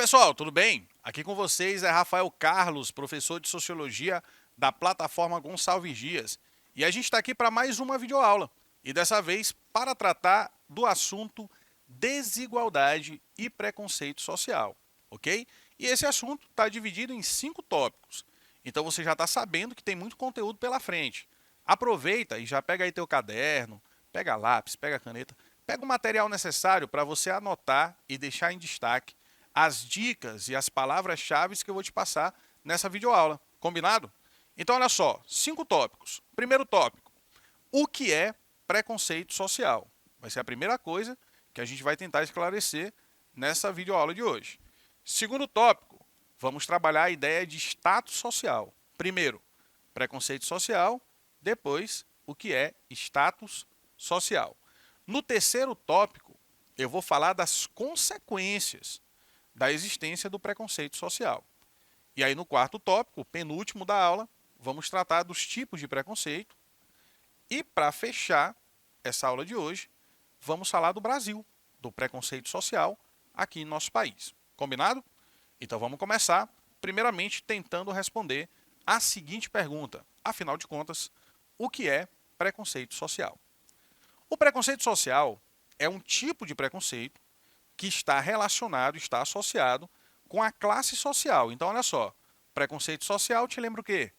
pessoal, tudo bem? Aqui com vocês é Rafael Carlos, professor de Sociologia da plataforma Gonçalves Dias. E a gente está aqui para mais uma videoaula. E dessa vez para tratar do assunto desigualdade e preconceito social, ok? E esse assunto está dividido em 5 tópicos. Então você já está sabendo que tem muito conteúdo pela frente. Aproveita e já pega aí teu caderno, pega lápis, pega caneta, pega o material necessário para você anotar e deixar em destaque as dicas e as palavras-chave que eu vou te passar nessa videoaula. Combinado? Então, olha só, 5 tópicos. Primeiro tópico, o que é preconceito social? Vai ser a primeira coisa que a gente vai tentar esclarecer nessa videoaula de hoje. Segundo tópico, vamos trabalhar a ideia de status social. Primeiro, preconceito social, depois, o que é status social. No terceiro tópico, eu vou falar das consequências da existência do preconceito social. E aí no quarto tópico, penúltimo da aula, vamos tratar dos tipos de preconceito. E para fechar essa aula de hoje, vamos falar do Brasil, do preconceito social aqui em nosso país. Combinado? Então vamos começar, primeiramente, tentando responder a seguinte pergunta. Afinal de contas, o que é preconceito social? O preconceito social é um tipo de preconceito que está relacionado, está associado com a classe social. Então, olha só, preconceito social te lembra o quê?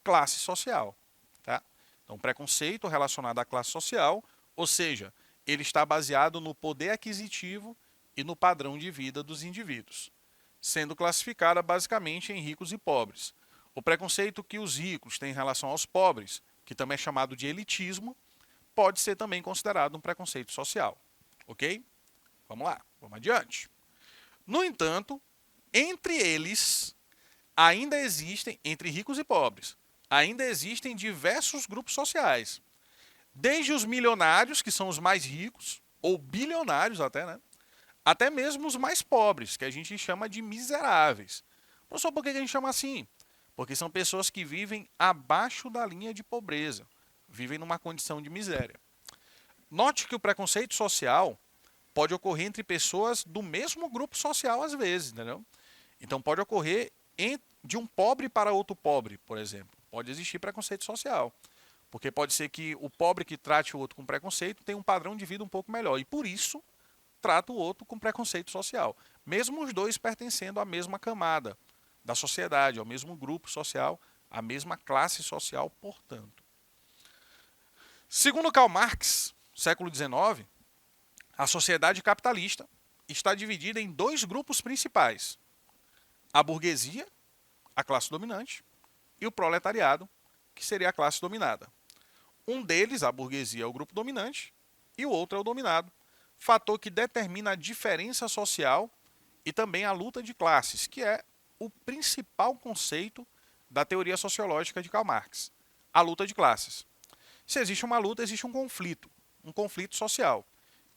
Classe social. Tá? Então, preconceito relacionado à classe social, ou seja, ele está baseado no poder aquisitivo e no padrão de vida dos indivíduos, sendo classificada basicamente em ricos e pobres. O preconceito que os ricos têm em relação aos pobres, que também é chamado de elitismo, pode ser também considerado um preconceito social. Ok? Vamos lá, vamos adiante. No entanto, entre eles, ainda existem, entre ricos e pobres, ainda existem diversos grupos sociais. Desde os milionários, que são os mais ricos, ou bilionários até, né? Até mesmo os mais pobres, que a gente chama de miseráveis. Professor, por que a gente chama assim? Porque são pessoas que vivem abaixo da linha de pobreza, vivem numa condição de miséria. Note que o preconceito social pode ocorrer entre pessoas do mesmo grupo social às vezes, entendeu? Então pode ocorrer de um pobre para outro pobre, por exemplo. Pode existir preconceito social. Porque pode ser que o pobre que trate o outro com preconceito tenha um padrão de vida um pouco melhor. E por isso trata o outro com preconceito social. Mesmo os dois pertencendo à mesma camada da sociedade, ao mesmo grupo social, à mesma classe social, portanto. Segundo Karl Marx, século XIX, a sociedade capitalista está dividida em 2 grupos principais: a burguesia, a classe dominante, e o proletariado, que seria a classe dominada. Um deles, a burguesia, é o grupo dominante, e o outro é o dominado, fator que determina a diferença social e também a luta de classes, que é o principal conceito da teoria sociológica de Karl Marx, a luta de classes. Se existe uma luta, existe um conflito social,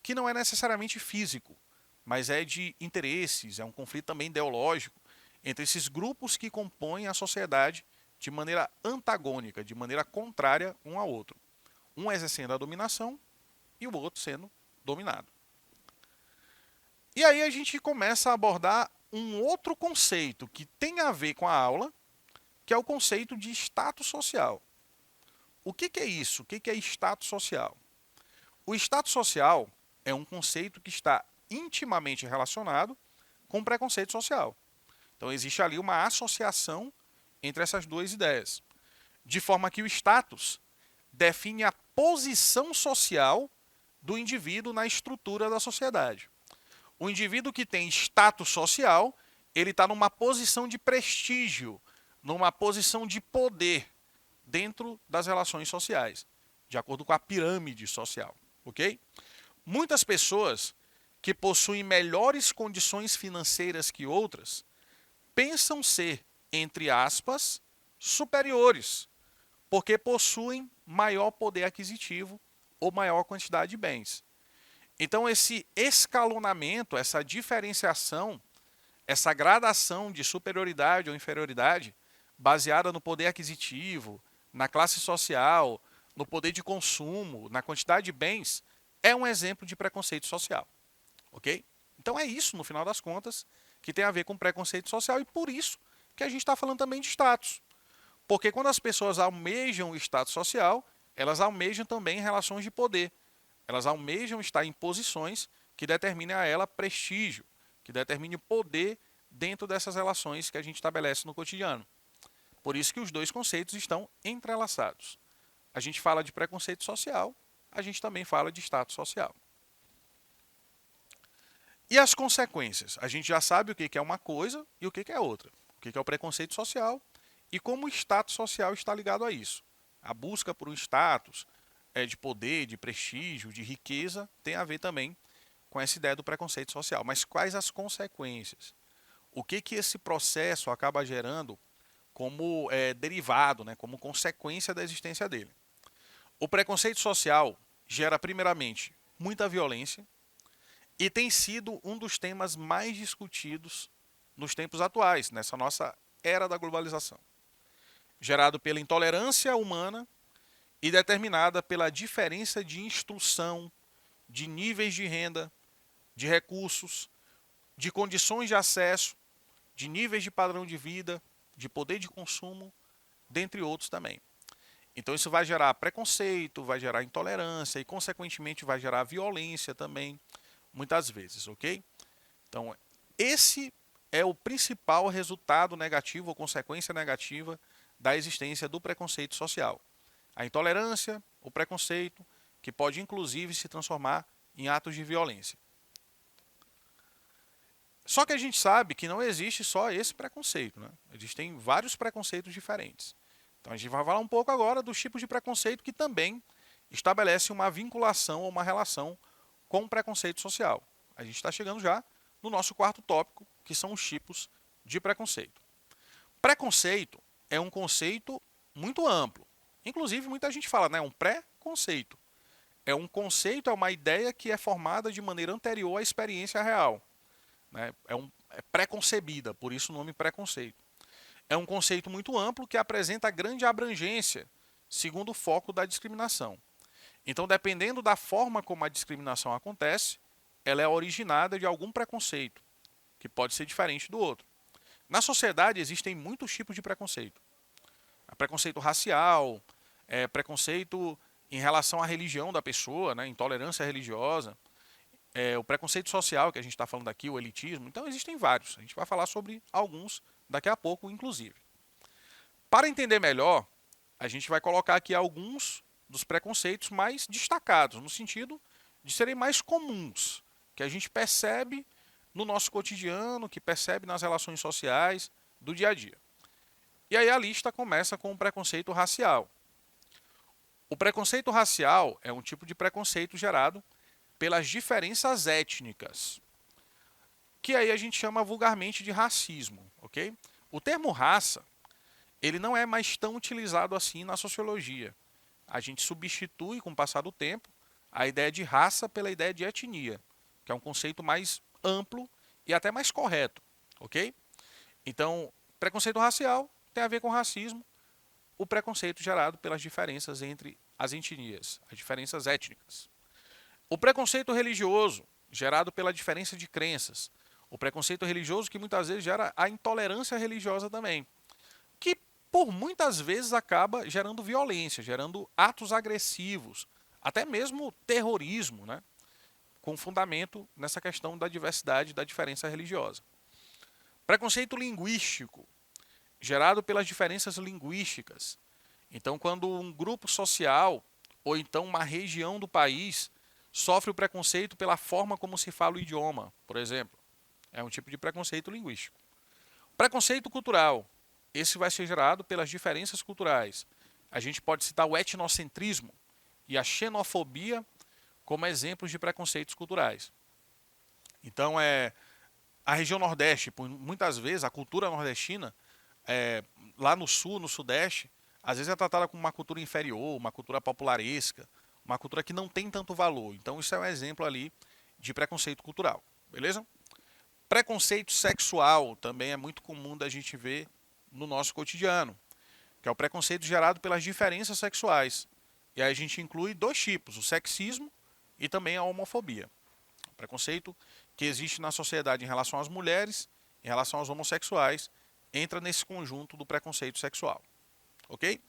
que não é necessariamente físico, mas é de interesses, é um conflito também ideológico entre esses grupos que compõem a sociedade de maneira antagônica, de maneira contrária um ao outro. Um exercendo a dominação e o outro sendo dominado. E aí a gente começa a abordar um outro conceito que tem a ver com a aula, que é o conceito de status social. O que é isso? O que é status social? O status social é um conceito que está intimamente relacionado com preconceito social. Então existe ali uma associação entre essas duas ideias, de forma que o status define a posição social do indivíduo na estrutura da sociedade. O indivíduo que tem status social, ele está numa posição de prestígio, numa posição de poder dentro das relações sociais, de acordo com a pirâmide social, ok? Muitas pessoas que possuem melhores condições financeiras que outras pensam ser, entre aspas, superiores, porque possuem maior poder aquisitivo ou maior quantidade de bens. Então, esse escalonamento, essa diferenciação, essa gradação de superioridade ou inferioridade, baseada no poder aquisitivo, na classe social, no poder de consumo, na quantidade de bens, é um exemplo de preconceito social. Ok? Então é isso, no final das contas, que tem a ver com preconceito social, e por isso que a gente está falando também de status. Porque quando as pessoas almejam o status social, elas almejam também relações de poder. Elas almejam estar em posições que determinem a ela prestígio, que determine poder dentro dessas relações que a gente estabelece no cotidiano. Por isso que os dois conceitos estão entrelaçados. A gente fala de preconceito social, a gente também fala de status social. E as consequências? A gente já sabe o que é uma coisa e o que é outra. O que é o preconceito social e como o status social está ligado a isso. A busca por um status de poder, de prestígio, de riqueza, tem a ver também com essa ideia do preconceito social. Mas quais as consequências? O que esse processo acaba gerando como derivado, né, como consequência da existência dele? O preconceito social gera, primeiramente, muita violência e tem sido um dos temas mais discutidos nos tempos atuais, nessa nossa era da globalização. Gerado pela intolerância humana e determinada pela diferença de instrução, de níveis de renda, de recursos, de condições de acesso, de níveis de padrão de vida, de poder de consumo, dentre outros também. Então isso vai gerar preconceito, vai gerar intolerância e, consequentemente, vai gerar violência também, muitas vezes, ok? Então, esse é o principal resultado negativo ou consequência negativa da existência do preconceito social. A intolerância, o preconceito, que pode inclusive se transformar em atos de violência. Só que a gente sabe que não existe só esse preconceito, né? Existem vários preconceitos diferentes. Então a gente vai falar um pouco agora dos tipos de preconceito que também estabelecem uma vinculação ou uma relação com o preconceito social. A gente está chegando já no nosso quarto tópico, que são os tipos de preconceito. Preconceito é um conceito muito amplo. Inclusive, muita gente fala, né, um pré-conceito. É um conceito, é uma ideia que é formada de maneira anterior à experiência real. Né? É pré-concebida, por isso o nome preconceito. É um conceito muito amplo que apresenta grande abrangência, segundo o foco da discriminação. Então, dependendo da forma como a discriminação acontece, ela é originada de algum preconceito, que pode ser diferente do outro. Na sociedade existem muitos tipos de preconceito. Preconceito racial, preconceito em relação à religião da pessoa, né, intolerância religiosa, o preconceito social que a gente está falando aqui, o elitismo. Então existem vários. A gente vai falar sobre alguns daqui a pouco, inclusive. Para entender melhor, a gente vai colocar aqui alguns dos preconceitos mais destacados, no sentido de serem mais comuns, que a gente percebe no nosso cotidiano, que percebe nas relações sociais do dia a dia. E aí a lista começa com o preconceito racial. O preconceito racial é um tipo de preconceito gerado pelas diferenças étnicas, que aí a gente chama vulgarmente de racismo, ok? O termo raça, ele não é mais tão utilizado assim na sociologia. A gente substitui, com o passar do tempo, a ideia de raça pela ideia de etnia, que é um conceito mais amplo e até mais correto, ok? Então, preconceito racial tem a ver com racismo, o preconceito gerado pelas diferenças entre as etnias, as diferenças étnicas. O preconceito religioso, gerado pela diferença de crenças. O preconceito religioso que muitas vezes gera a intolerância religiosa também, que por muitas vezes acaba gerando violência, gerando atos agressivos, até mesmo terrorismo, né? Com fundamento nessa questão da diversidade e da diferença religiosa. Preconceito linguístico, gerado pelas diferenças linguísticas. Então, quando um grupo social ou então uma região do país sofre o preconceito pela forma como se fala o idioma, por exemplo, é um tipo de preconceito linguístico. Preconceito cultural, esse vai ser gerado pelas diferenças culturais. A gente pode citar o etnocentrismo e a xenofobia como exemplos de preconceitos culturais. Então, a região Nordeste, muitas vezes, a cultura nordestina, lá no Sul, no Sudeste, às vezes é tratada como uma cultura inferior, uma cultura popularesca, uma cultura que não tem tanto valor. Então, isso é um exemplo ali de preconceito cultural, beleza? Preconceito sexual também é muito comum da gente ver no nosso cotidiano, que é o preconceito gerado pelas diferenças sexuais. E aí a gente inclui dois tipos, o sexismo e também a homofobia. O preconceito que existe na sociedade em relação às mulheres em relação aos homossexuais, entra nesse conjunto do preconceito sexual. Ok?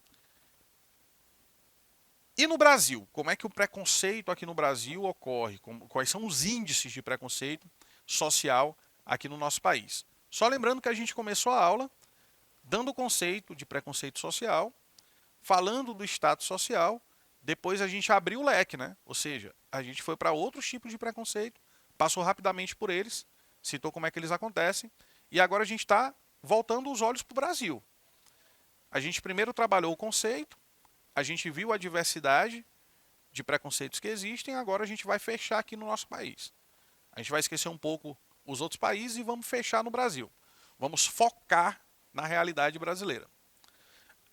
E no Brasil? Como é que o preconceito aqui no Brasil ocorre? Quais são os índices de preconceito social aqui no nosso país? Só lembrando que a gente começou a aula dando o conceito de preconceito social, falando do status social, depois a gente abriu o leque, né? Ou seja, a gente foi para outros tipos de preconceito, passou rapidamente por eles, citou como é que eles acontecem, e agora a gente está voltando os olhos para o Brasil. A gente primeiro trabalhou o conceito, a gente viu a diversidade de preconceitos que existem, agora a gente vai fechar aqui no nosso país. A gente vai esquecer um pouco os outros países e vamos fechar no Brasil. Vamos focar na realidade brasileira.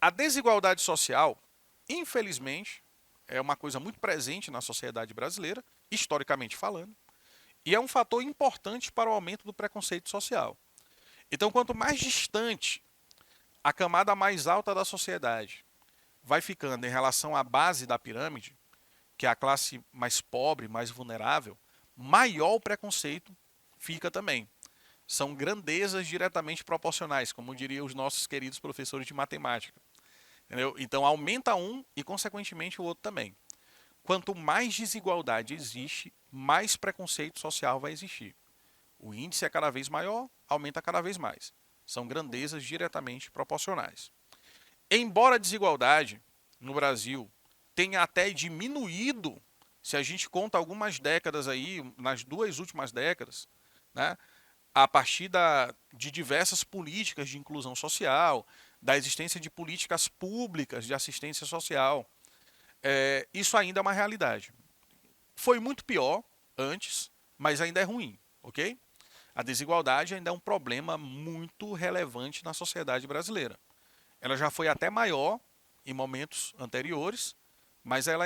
A desigualdade social, infelizmente, é uma coisa muito presente na sociedade brasileira, historicamente falando, e é um fator importante para o aumento do preconceito social. Então, quanto mais distante a camada mais alta da sociedade vai ficando em relação à base da pirâmide, que é a classe mais pobre, mais vulnerável, maior o preconceito fica também. São grandezas diretamente proporcionais, como diriam os nossos queridos professores de matemática. Entendeu? Então aumenta um e, consequentemente, o outro também. Quanto mais desigualdade existe, mais preconceito social vai existir. O índice é cada vez maior, aumenta cada vez mais. São grandezas diretamente proporcionais. Embora a desigualdade no Brasil tenha até diminuído, se a gente conta algumas décadas aí, nas 2 últimas décadas, né, a partir de diversas políticas de inclusão social, da existência de políticas públicas de assistência social, isso ainda é uma realidade. Foi muito pior antes, mas ainda é ruim, ok? A desigualdade ainda é um problema muito relevante na sociedade brasileira. Ela já foi até maior em momentos anteriores, mas ela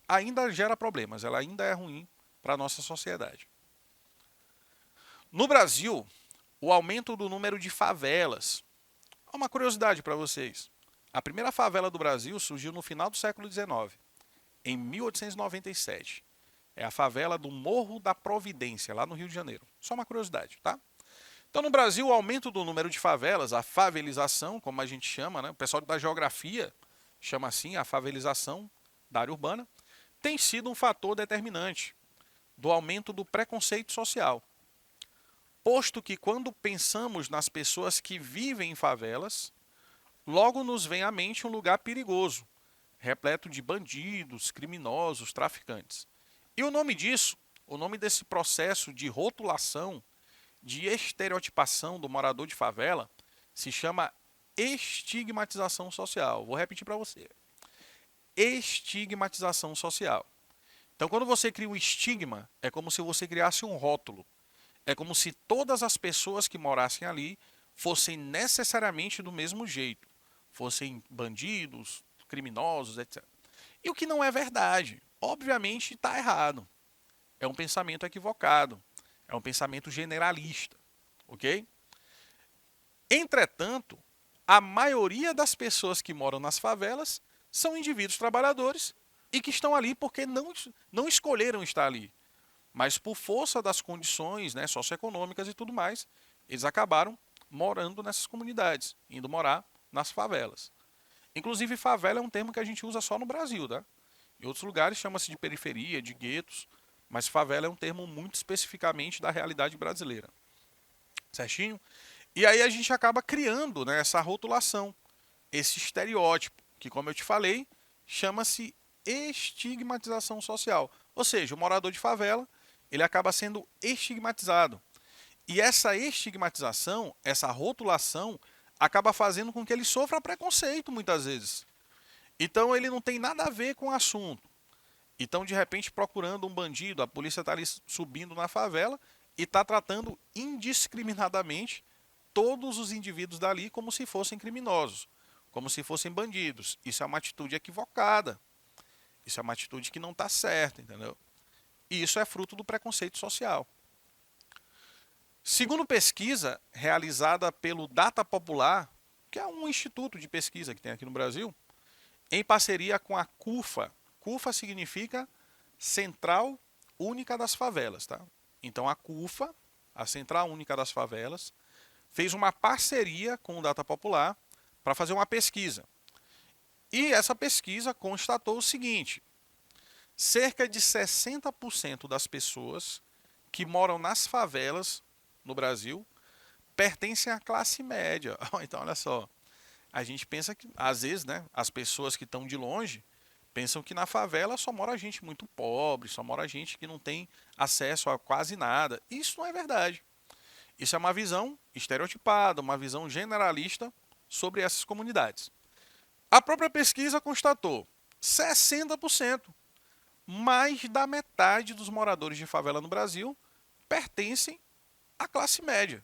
ainda gera problemas, ela ainda é ruim para a nossa sociedade. No Brasil, o aumento do número de favelas. Uma curiosidade para vocês. A primeira favela do Brasil surgiu no final do século XIX, em 1897. É a favela do Morro da Providência, lá no Rio de Janeiro. Só uma curiosidade, tá? Então, no Brasil, o aumento do número de favelas, a favelização, como a gente chama, né? O pessoal da geografia chama assim a favelização da área urbana, tem sido um fator determinante do aumento do preconceito social. Posto que quando pensamos nas pessoas que vivem em favelas, logo nos vem à mente um lugar perigoso, repleto de bandidos, criminosos, traficantes. E o nome disso, o nome desse processo de rotulação, de estereotipação do morador de favela, se chama estigmatização social. Vou repetir para você. Estigmatização social. Então, quando você cria um estigma, é como se você criasse um rótulo. É como se todas as pessoas que morassem ali fossem necessariamente do mesmo jeito. Fossem bandidos, criminosos, etc. E o que não é verdade. Obviamente está errado. É um pensamento equivocado. É um pensamento generalista. Ok? Entretanto, a maioria das pessoas que moram nas favelas são indivíduos trabalhadores e que estão ali porque não escolheram estar ali. Mas por força das condições, né, socioeconômicas e tudo mais, eles acabaram morando nessas comunidades, indo morar nas favelas. Inclusive, favela é um termo que a gente usa só no Brasil, tá? Em outros lugares chama-se de periferia, de guetos, mas favela é um termo muito especificamente da realidade brasileira. Certinho? E aí a gente acaba criando, né, essa rotulação, esse estereótipo, que, como eu te falei, chama-se estigmatização social. Ou seja, o morador de favela, ele acaba sendo estigmatizado. E essa estigmatização, essa rotulação, acaba fazendo com que ele sofra preconceito muitas vezes. Então ele não tem nada a ver com o assunto. Então, de repente, procurando um bandido, a polícia está ali subindo na favela e está tratando indiscriminadamente todos os indivíduos dali como se fossem criminosos, como se fossem bandidos. Isso é uma atitude equivocada. Isso é uma atitude que não está certa, entendeu? E isso é fruto do preconceito social. Segundo pesquisa realizada pelo Data Popular, que é um instituto de pesquisa que tem aqui no Brasil, em parceria com a CUFA. CUFA significa Central Única das Favelas, tá? Então a CUFA, a Central Única das Favelas, fez uma parceria com o Data Popular para fazer uma pesquisa. E essa pesquisa constatou o seguinte: cerca de 60% das pessoas que moram nas favelas no Brasil pertencem à classe média. Então, olha só, a gente pensa que, às vezes, né, as pessoas que estão de longe pensam que na favela só mora gente muito pobre, só mora gente que não tem acesso a quase nada. Isso não é verdade. Isso é uma visão estereotipada, uma visão generalista sobre essas comunidades. A própria pesquisa constatou 60%, mais da metade dos moradores de favela no Brasil pertencem à classe média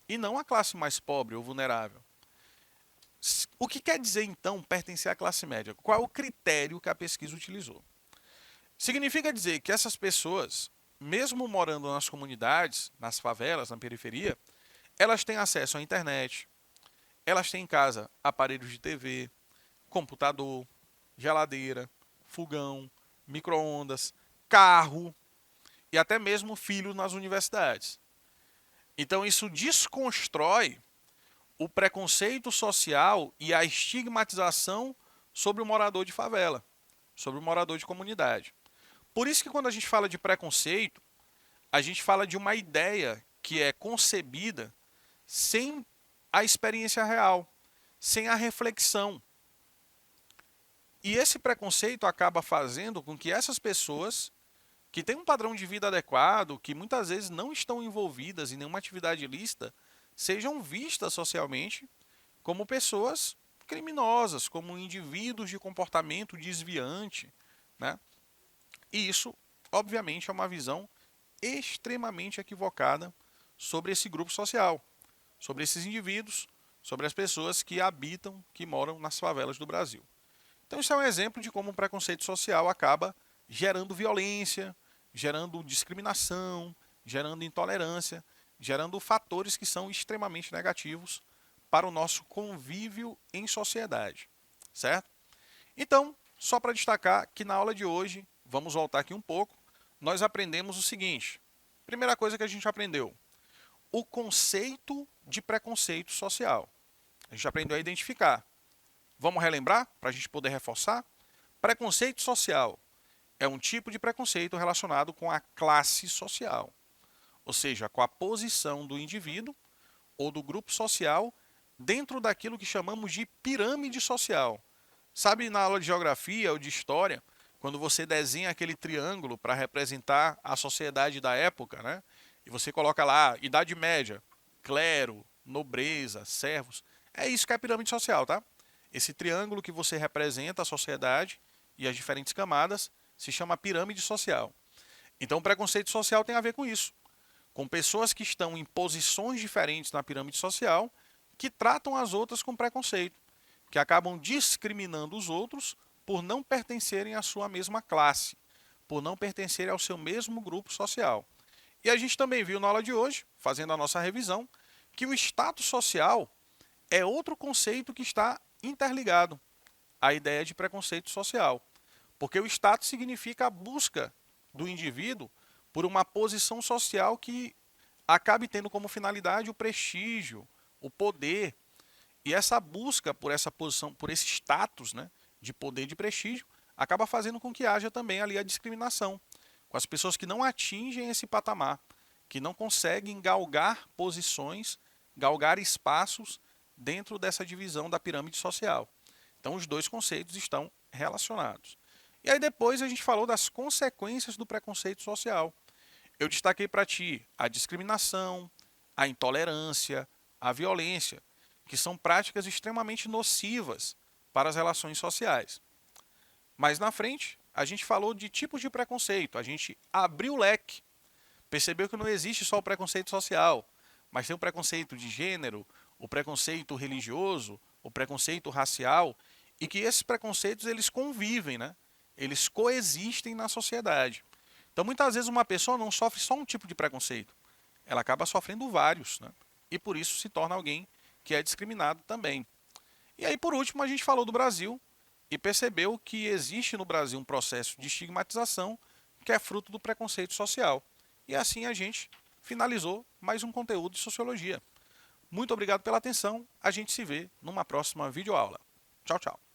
e não à classe mais pobre ou vulnerável. O que quer dizer, então, pertencer à classe média? Qual é o critério que a pesquisa utilizou? Significa dizer que essas pessoas, mesmo morando nas comunidades, nas favelas, na periferia, elas têm acesso à internet, elas têm em casa aparelhos de TV, computador, geladeira, fogão, micro-ondas, carro e até mesmo filhos nas universidades. Então isso desconstrói o preconceito social e a estigmatização sobre o morador de favela, sobre o morador de comunidade. Por isso que quando a gente fala de preconceito, a gente fala de uma ideia que é concebida sem a experiência real, sem a reflexão. E esse preconceito acaba fazendo com que essas pessoas que têm um padrão de vida adequado, que muitas vezes não estão envolvidas em nenhuma atividade ilícita, sejam vistas socialmente como pessoas criminosas, como indivíduos de comportamento desviante, né? E isso, obviamente, é uma visão extremamente equivocada sobre esse grupo social, sobre esses indivíduos, sobre as pessoas que habitam, que moram nas favelas do Brasil. Então isso é um exemplo de como o preconceito social acaba gerando violência, gerando discriminação, gerando intolerância, gerando fatores que são extremamente negativos para o nosso convívio em sociedade, certo? Então, só para destacar que na aula de hoje, vamos voltar aqui um pouco, nós aprendemos o seguinte. Primeira coisa que a gente aprendeu, o conceito de preconceito social. A gente aprendeu a identificar. Vamos relembrar, para a gente poder reforçar? Preconceito social é um tipo de preconceito relacionado com a classe social, ou seja, com a posição do indivíduo ou do grupo social dentro daquilo que chamamos de pirâmide social. Sabe na aula de geografia ou de história, quando você desenha aquele triângulo para representar a sociedade da época, né? E você coloca lá Idade Média, clero, nobreza, servos. É isso que é a pirâmide social, tá? Esse triângulo que você representa a sociedade e as diferentes camadas se chama pirâmide social. Então, o preconceito social tem a ver com isso, com pessoas que estão em posições diferentes na pirâmide social, que tratam as outras com preconceito, que acabam discriminando os outros por não pertencerem à sua mesma classe, por não pertencerem ao seu mesmo grupo social. E a gente também viu na aula de hoje, fazendo a nossa revisão, que o status social é outro conceito que está interligado à ideia de preconceito social. Porque o status significa a busca do indivíduo por uma posição social que acabe tendo como finalidade o prestígio, o poder. E essa busca por essa posição, por esse status, né, de poder e de prestígio, acaba fazendo com que haja também ali a discriminação, com as pessoas que não atingem esse patamar, que não conseguem galgar posições, galgar espaços dentro dessa divisão da pirâmide social. Então os dois conceitos estão relacionados. E aí depois a gente falou das consequências do preconceito social. Eu destaquei para ti a discriminação, a intolerância, a violência, que são práticas extremamente nocivas para as relações sociais. Mas na frente, a gente falou de tipos de preconceito, a gente abriu o leque, percebeu que não existe só o preconceito social, mas tem o preconceito de gênero, o preconceito religioso, o preconceito racial, e que esses preconceitos eles convivem, né? Eles coexistem na sociedade. Então, muitas vezes, uma pessoa não sofre só um tipo de preconceito. Ela acaba sofrendo vários, né? E por isso se torna alguém que é discriminado também. E aí, por último, a gente falou do Brasil e percebeu que existe no Brasil um processo de estigmatização que é fruto do preconceito social. E assim a gente finalizou mais um conteúdo de sociologia. Muito obrigado pela atenção. A gente se vê numa próxima videoaula. Tchau, tchau.